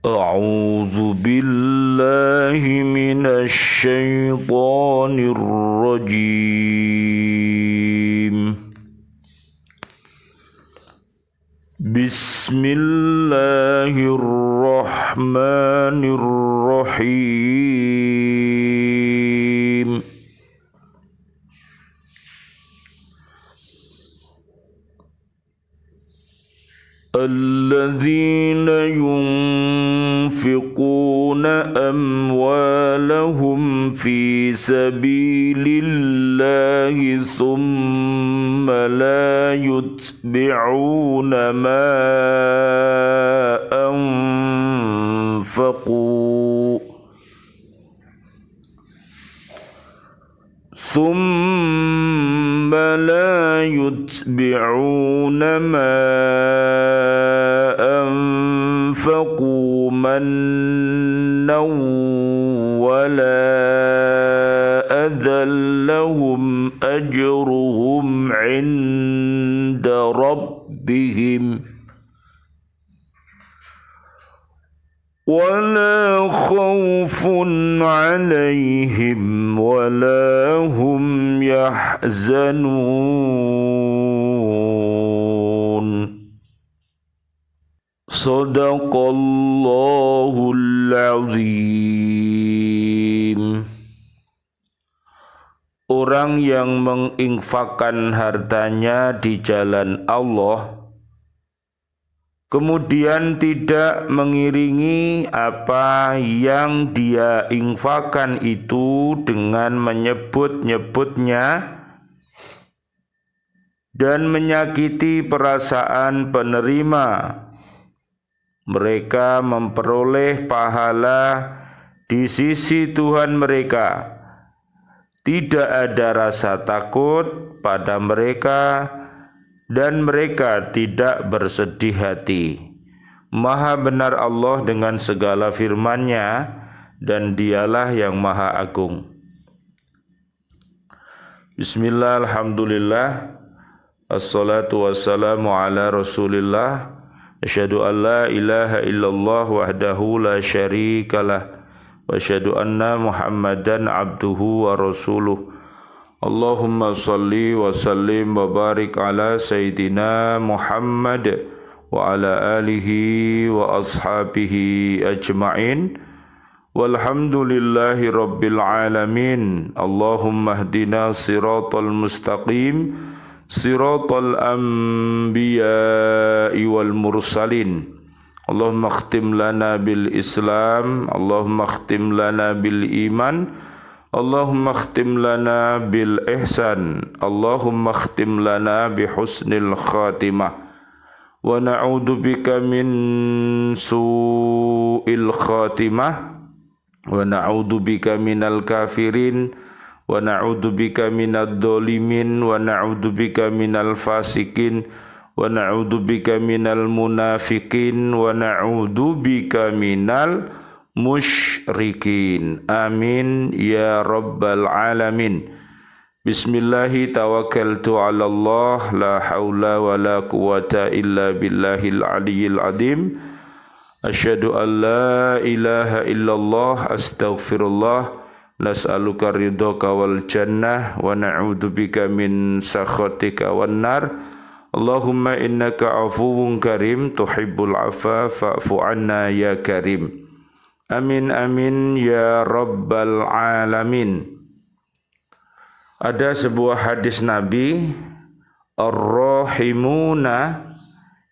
أعوذ بالله من الشيطان الرجيم. بسم الله الرحمن الرحيم. الذين ينفقون أموالهم في سبيل الله ثم لا يتبعون ما أنفقوا ما أنفقوا منا ولا أذى لهم أجرهم عند ربهم ولا خوف عليهم ولا هم يحزنون. Sadaqallahul azim. Orang yang menginfakkan hartanya di jalan Allah, kemudian tidak mengiringi apa yang dia infakkan itu dengan menyebut-nyebutnya dan menyakiti perasaan penerima, mereka memperoleh pahala di sisi Tuhan mereka. Tidak ada rasa takut pada mereka dan mereka tidak bersedih hati. Maha benar Allah dengan segala firman-Nya dan Dialah yang Maha Agung. Bismillah, alhamdulillah, assalatu wassalamu ala Rasulillah. Asyhadu an la ilaha illallah wahdahu la syarikalah wa asyhadu anna Muhammadan abduhu wa rasuluh. Allahumma salli wa sallim wa barik ala Sayyidina Muhammad wa ala alihi wa ashabihi ajma'in. Walhamdulillahi rabbil alamin. Allahumma hdina siratal mustaqim, siratal anbiya'i wal mursalin. Allahumma khtim lana bil Islam, Allahumma khtim lana bil iman, Allahumma khtim lana bil ihsan, Allahumma khtim lana bi husnil khatimah. Wa na'udzu bika min su'il khatimah, wa na'udzu bika minal kafirin, wa na'udzu bika minadh dhalimin, wa na'udzu bika minal fasikin, wa na'udzu bika minal munafiqin, wa na'udzu bika minal musyrikin. Amin ya rabbal alamin. Bismillahi tawakkaltu ala Allah, la haula wa la quwata illa billahil aliyyil azim. Asyhadu an la ilaha illallah, astaghfirullah, nas'aluka ridhaka wal jannah wa na'udzu bika min sakhatika wan nar. Allahumma innaka afuwun karim tuhibbul afwa fa'fu anna ya karim. Amin amin ya rabbal alamin. Ada sebuah hadis Nabi, ar-rahimuna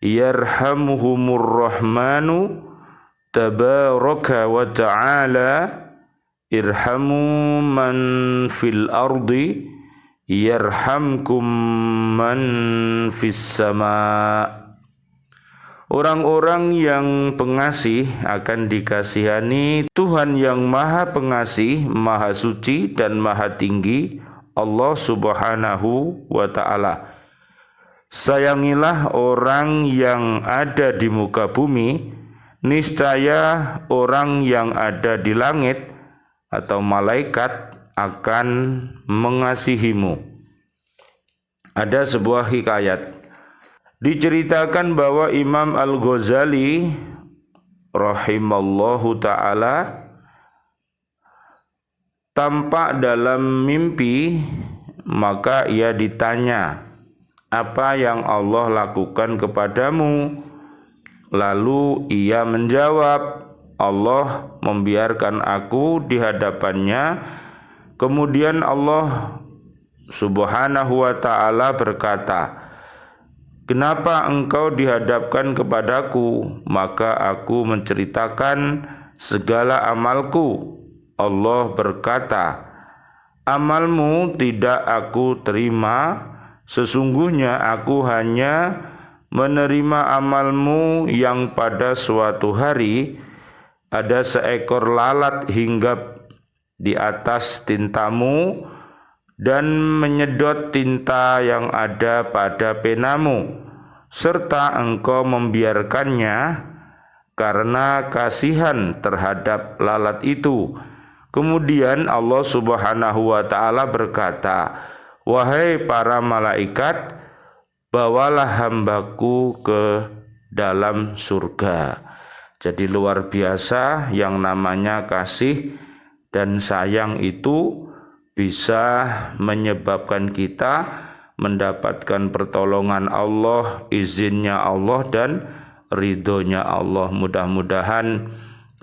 yarhamuhumur rahmanu tabaraka wa ta'ala irhamu man fil ardi yarhamkum man fis sama. Orang-orang yang pengasih akan dikasihani Tuhan yang Maha Pengasih, Maha Suci dan Maha Tinggi, Allah Subhanahu wa ta'ala. Sayangilah orang yang ada di muka bumi, niscaya orang yang ada di langit atau malaikat akan mengasihimu. Ada sebuah hikayat. Diceritakan bahwa Imam Al-Ghazali rahimallahu ta'ala tampak dalam mimpi, maka ia ditanya, apa yang Allah lakukan kepadamu? Lalu ia menjawab, Allah membiarkan aku di hadapannya. Kemudian Allah Subhanahu wa ta'ala berkata, kenapa engkau dihadapkan kepadaku? Maka aku menceritakan segala amalku. Allah berkata, amalmu tidak aku terima, sesungguhnya aku hanya menerima amalmu yang pada suatu hari ada seekor lalat hinggap di atas tintamu dan menyedot tinta yang ada pada penamu, serta engkau membiarkannya karena kasihan terhadap lalat itu. Kemudian Allah Subhanahu wa ta'ala berkata, wahai para malaikat, bawalah hambaku ke dalam surga. Jadi luar biasa, yang namanya kasih dan sayang itu bisa menyebabkan kita mendapatkan pertolongan Allah, izinnya Allah dan ridhonya Allah. Mudah-mudahan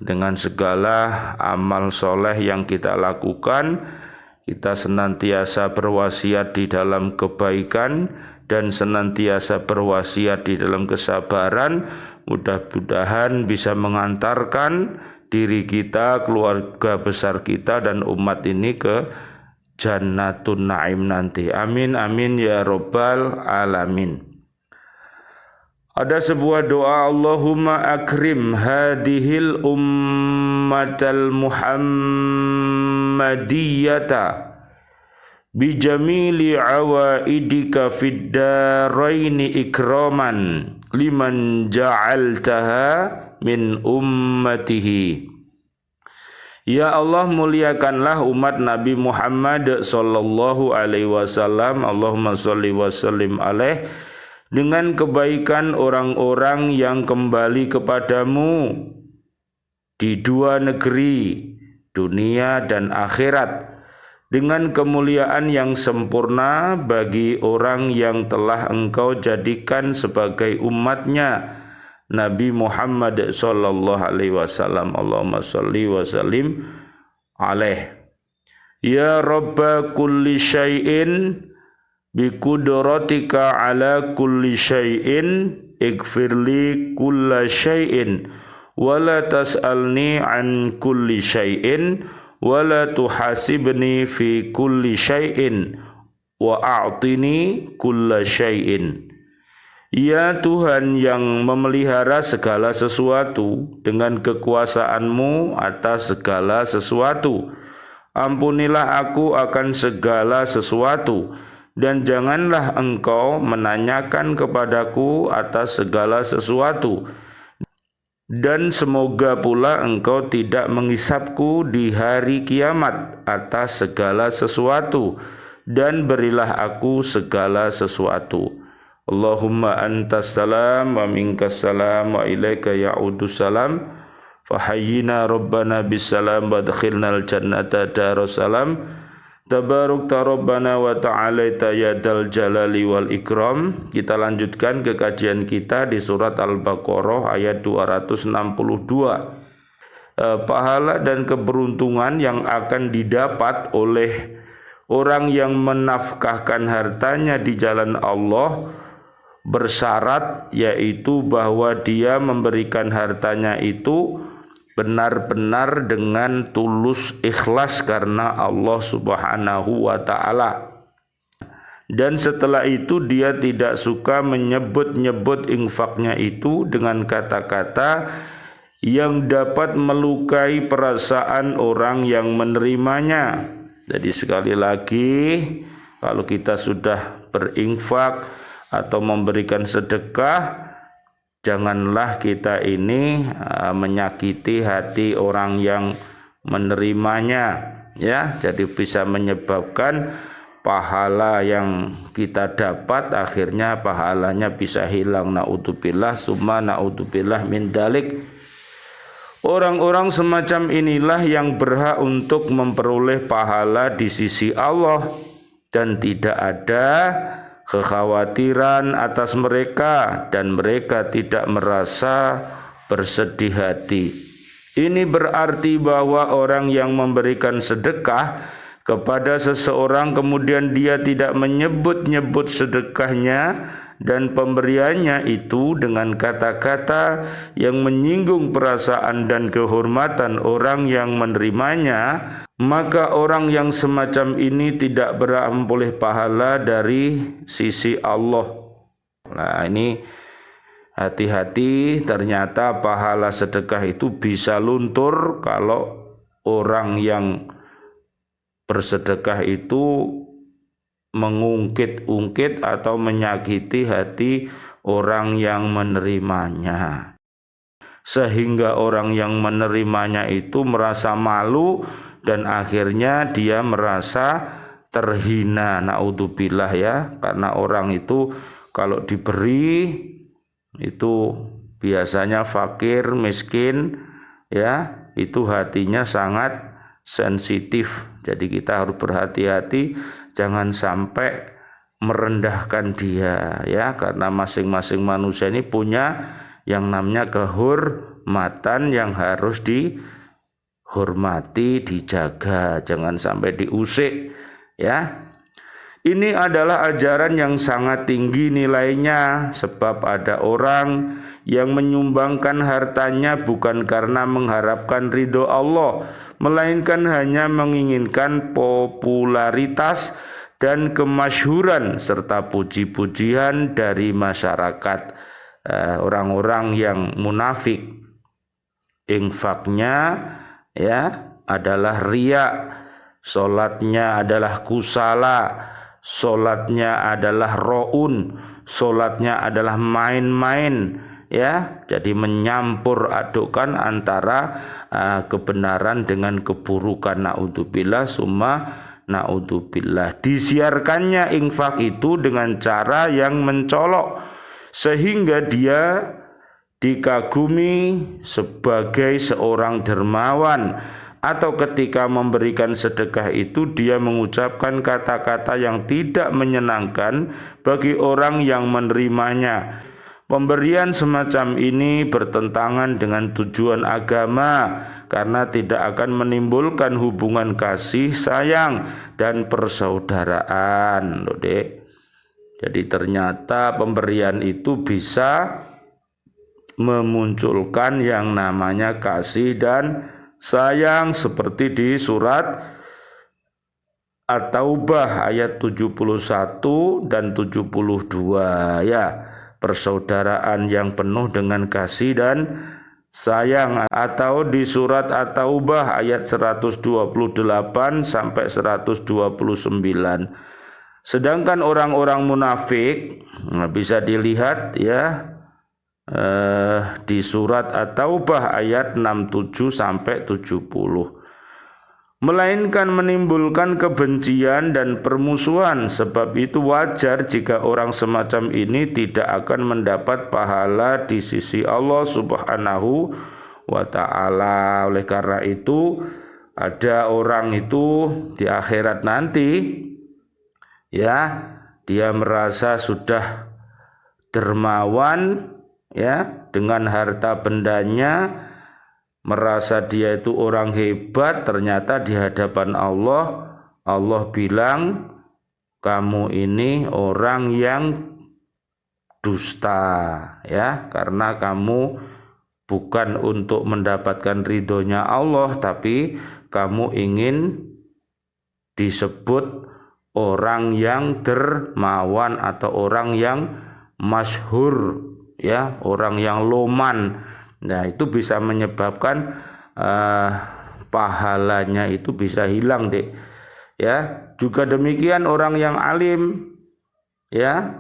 dengan segala amal soleh yang kita lakukan, kita senantiasa berwasiat di dalam kebaikan dan senantiasa berwasiat di dalam kesabaran. Mudah-mudahan bisa mengantarkan diri kita, keluarga besar kita dan umat ini ke Jannatun Naim nanti. Amin amin ya rabbal alamin. Ada sebuah doa, Allahumma akrim hadhil ummatal muhammadiyata bijamili awaidika fid daraini ikraman liman ja'altaha min ummatihi. Ya Allah, muliakanlah umat Nabi Muhammad sallallahu alaihi wasallam. Allahumma sholli wa sallim alaih, dengan kebaikan orang-orang yang kembali kepadamu di dua negeri, dunia dan akhirat, dengan kemuliaan yang sempurna bagi orang yang telah engkau jadikan sebagai umatnya Nabi Muhammad sallallahu alaihi wasallam. Allahumma sholli wa sallim alaih. Ya Rabba kulli syai'in bi qudratika ala kulli syai'in ighfirli kulla syai'in wa la tas'alni an kulli syai'in wa la tuhasibni fi kulli syai'in wa a'tini kulla syai'in. Ya Tuhan yang memelihara segala sesuatu dengan kekuasaan-Mu atas segala sesuatu, ampunilah aku akan segala sesuatu, dan janganlah Engkau menanyakan kepadaku atas segala sesuatu, dan semoga pula Engkau tidak menghisapku di hari kiamat atas segala sesuatu, dan berilah aku segala sesuatu. Allahumma antas salam wa minkas salam wa ilaika ya'udus salam fahayyina rabbana bisalam wa adkhilnal jannata darussalam tabarukta rabbana wa ta'alaita yadal jalali wal ikram. Kita lanjutkan ke kajian kita di surat Al-Baqarah ayat 262. Pahala dan keberuntungan yang akan didapat oleh orang yang menafkahkan hartanya di jalan Allah bersyarat, yaitu bahwa dia memberikan hartanya itu benar-benar dengan tulus ikhlas karena Allah Subhanahu wa ta'ala. Dan setelah itu dia tidak suka menyebut-nyebut infaknya itu dengan kata-kata yang dapat melukai perasaan orang yang menerimanya. Jadi sekali lagi, kalau kita sudah berinfak atau memberikan sedekah, janganlah kita ini menyakiti hati orang yang menerimanya, ya. Jadi bisa menyebabkan pahala yang kita dapat akhirnya pahalanya bisa hilang. Naudzubillah summa naudzubillah min dalik. Orang-orang semacam inilah yang berhak untuk memperoleh pahala di sisi Allah, dan tidak ada kekhawatiran atas mereka, dan mereka tidak merasa bersedih hati. Ini berarti bahwa orang yang memberikan sedekah kepada seseorang kemudian dia tidak menyebut-nyebut sedekahnya dan pemberiannya itu dengan kata-kata yang menyinggung perasaan dan kehormatan orang yang menerimanya, maka orang yang semacam ini tidak berhak memperoleh pahala dari sisi Allah. Nah, ini hati-hati, ternyata pahala sedekah itu bisa luntur kalau orang yang bersedekah itu mengungkit-ungkit atau menyakiti hati orang yang menerimanya, sehingga orang yang menerimanya itu merasa malu dan akhirnya dia merasa terhina. Naudzubillah ya, karena orang itu kalau diberi itu biasanya fakir, miskin ya, itu hatinya sangat sensitif. Jadi kita harus berhati-hati jangan sampai merendahkan dia ya, karena masing-masing manusia ini punya yang namanya kehormatan yang harus dihormati, dijaga, jangan sampai diusik ya. Ini adalah ajaran yang sangat tinggi nilainya, sebab ada orang yang menyumbangkan hartanya bukan karena mengharapkan ridho Allah, melainkan hanya menginginkan popularitas dan kemasyhuran serta puji-pujian dari masyarakat. Orang-orang yang munafik, infaknya ya adalah riya, solatnya adalah kusala, solatnya adalah ro'un, solatnya adalah main-main ya, jadi menyampur adukkan antara kebenaran dengan keburukan. Naudzubillah summa naudzubillah. Disiarkannya infak itu dengan cara yang mencolok sehingga dia dikagumi sebagai seorang dermawan, atau ketika memberikan sedekah itu dia mengucapkan kata-kata yang tidak menyenangkan bagi orang yang menerimanya. Pemberian semacam ini bertentangan dengan tujuan agama karena tidak akan menimbulkan hubungan kasih sayang dan persaudaraan. Loh, Dek. Jadi ternyata pemberian itu bisa memunculkan yang namanya kasih dan sayang, seperti di surat At-Taubah ayat 71 dan 72 ya. Persaudaraan yang penuh dengan kasih dan sayang, atau di surat At-Taubah ayat 128 sampai 129. Sedangkan orang-orang munafik bisa dilihat ya di surat At-Taubah ayat 67 sampai 70, melainkan menimbulkan kebencian dan permusuhan. Sebab itu wajar jika orang semacam ini tidak akan mendapat pahala di sisi Allah Subhanahu wa ta'ala. Oleh karena itu ada orang itu di akhirat nanti ya, dia merasa sudah dermawan ya dengan harta bendanya, merasa dia itu orang hebat, ternyata di hadapan Allah, Allah bilang kamu ini orang yang dusta ya, karena kamu bukan untuk mendapatkan ridhonya Allah, tapi kamu ingin disebut orang yang dermawan atau orang yang masyhur ya, orang yang loman. Nah, itu bisa menyebabkan pahalanya itu bisa hilang, Dek. Ya, juga demikian orang yang alim ya.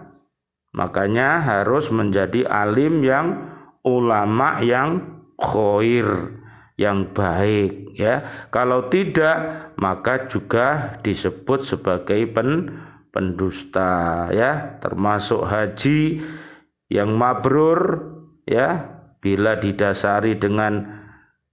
Makanya harus menjadi alim yang ulama yang khair, yang baik ya. Kalau tidak, maka juga disebut sebagai pendusta ya, termasuk haji yang mabrur ya, bila didasari dengan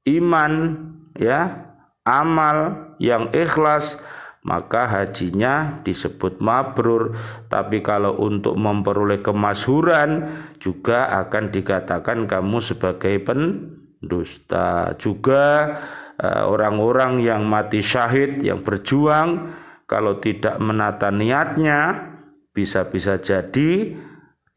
iman, ya, amal yang ikhlas, maka hajinya disebut mabrur. Tapi kalau untuk memperoleh kemasyhuran juga akan dikatakan kamu sebagai pendusta. Juga orang-orang yang mati syahid, yang berjuang, kalau tidak menata niatnya, bisa-bisa jadi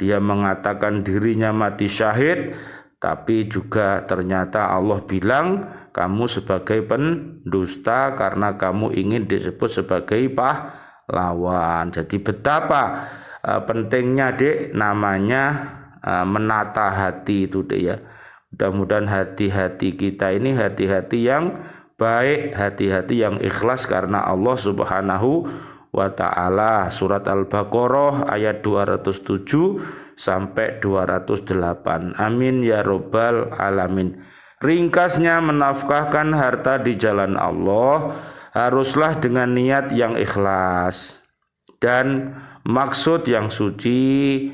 dia mengatakan dirinya mati syahid, tapi juga ternyata Allah bilang kamu sebagai pendusta karena kamu ingin disebut sebagai pahlawan. Jadi betapa pentingnya Dek namanya menata hati itu Dek ya. Mudah-mudahan hati-hati kita ini hati-hati yang baik, hati-hati yang ikhlas karena Allah Subhanahu wa ta'ala. Surat Al-Baqarah ayat 207 sampai 208. Amin ya rabbal alamin. Ringkasnya, menafkahkan harta di jalan Allah haruslah dengan niat yang ikhlas dan maksud yang suci.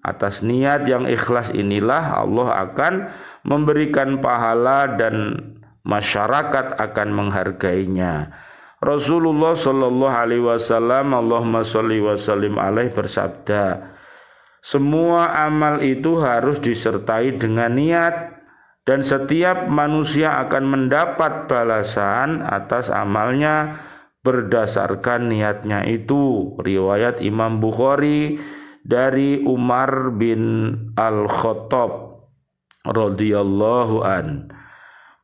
Atas niat yang ikhlas inilah Allah akan memberikan pahala dan masyarakat akan menghargainya. Rasulullah sallallahu alaihi wasallam, Allahumma sholli wa sallim alaihi, bersabda, semua amal itu harus disertai dengan niat, dan setiap manusia akan mendapat balasan atas amalnya berdasarkan niatnya itu. Riwayat Imam Bukhari dari Umar bin Al-Khattab radhiyallahu an.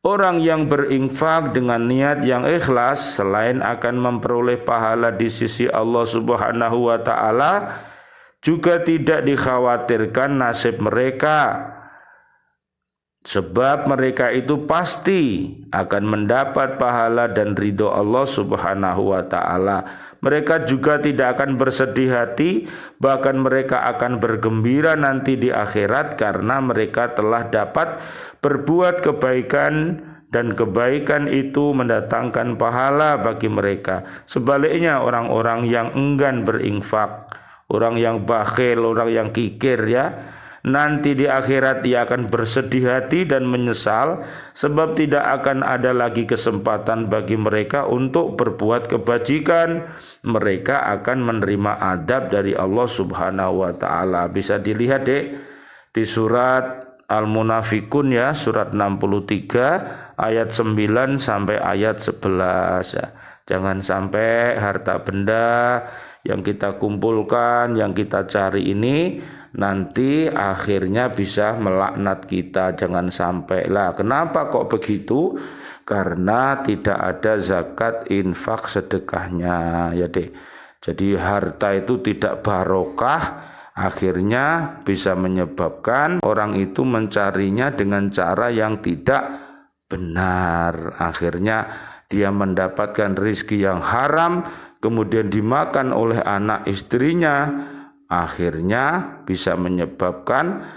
Orang yang berinfak dengan niat yang ikhlas selain akan memperoleh pahala di sisi Allah Subhanahu wa ta'ala, juga tidak dikhawatirkan nasib mereka, sebab mereka itu pasti akan mendapat pahala dan ridho Allah Subhanahu wa ta'ala. Mereka juga tidak akan bersedih hati, bahkan mereka akan bergembira nanti di akhirat karena mereka telah dapat berbuat kebaikan dan kebaikan itu mendatangkan pahala bagi mereka. Sebaliknya orang-orang yang enggan berinfak, orang yang bakhil, orang yang kikir ya, nanti di akhirat dia akan bersedih hati dan menyesal, sebab tidak akan ada lagi kesempatan bagi mereka untuk berbuat kebajikan. Mereka akan menerima adab dari Allah Subhanahu wa ta'ala. Bisa dilihat Dek di surat Al-Munafikun ya, surat 63 ayat 9 sampai ayat 11 ya. Jangan sampai harta benda yang kita kumpulkan, yang kita cari ini nanti akhirnya bisa melaknat kita. Jangan sampai lah. Kenapa kok begitu? Karena tidak ada zakat, infak, sedekahnya ya Dek. Jadi harta itu tidak barokah, akhirnya bisa menyebabkan orang itu mencarinya dengan cara yang tidak benar. Akhirnya dia mendapatkan rezeki yang haram, kemudian dimakan oleh anak istrinya, akhirnya bisa menyebabkan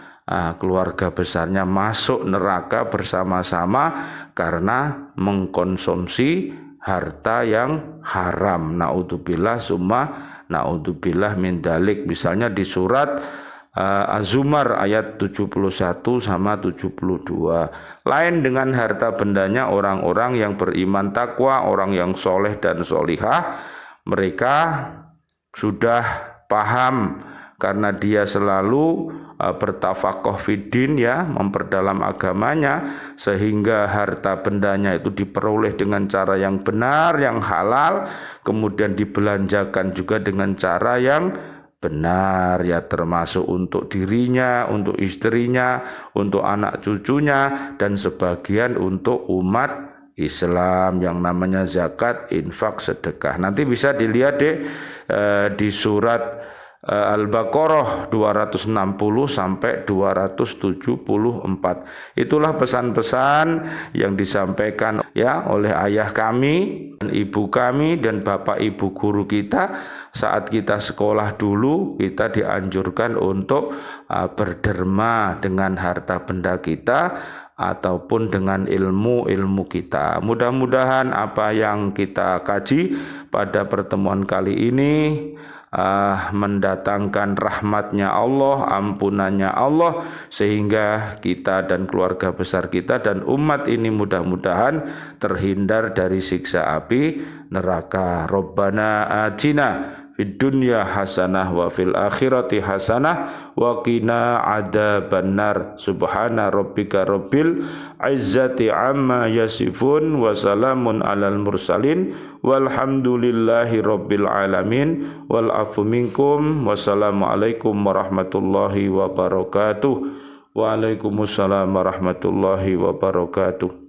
keluarga besarnya masuk neraka bersama-sama karena mengkonsumsi harta yang haram. Naudzubillah summa naudzubillah min dalik. Misalnya di surat Az-Zumar ayat 71 sama 72. Lain dengan harta bendanya orang-orang yang beriman takwa, orang yang soleh dan solihah. Mereka sudah paham karena dia selalu bertafakoh fiddin ya, memperdalam agamanya, sehingga harta bendanya itu diperoleh dengan cara yang benar, yang halal, kemudian dibelanjakan juga dengan cara yang benar ya, termasuk untuk dirinya, untuk istrinya, untuk anak cucunya, dan sebagian untuk umat Islam yang namanya zakat, infak, sedekah. Nanti bisa dilihat deh di surat Al-Baqarah 260 sampai 274. Itulah pesan-pesan yang disampaikan ya oleh ayah kami, dan ibu kami, dan bapak ibu guru kita saat kita sekolah dulu. Kita dianjurkan untuk berderma dengan harta benda kita ataupun dengan ilmu kita. Mudah-mudahan apa yang kita kaji pada pertemuan kali ini mendatangkan rahmatnya Allah, ampunannya Allah, sehingga kita dan keluarga besar kita dan umat ini mudah-mudahan terhindar dari siksa api neraka. Rabbana atina fid dunya hasanah wa fil akhirati hasanah wa qina adzabannar. Subhana rabbika rabbil izzati amma yasifun wa salamun alal mursalin walhamdulillahi rabbil alamin. Wal afu minkum. Wassalamualaikum warahmatullahi wabarakatuh. Waalaikumsalam warahmatullahi wabarakatuh.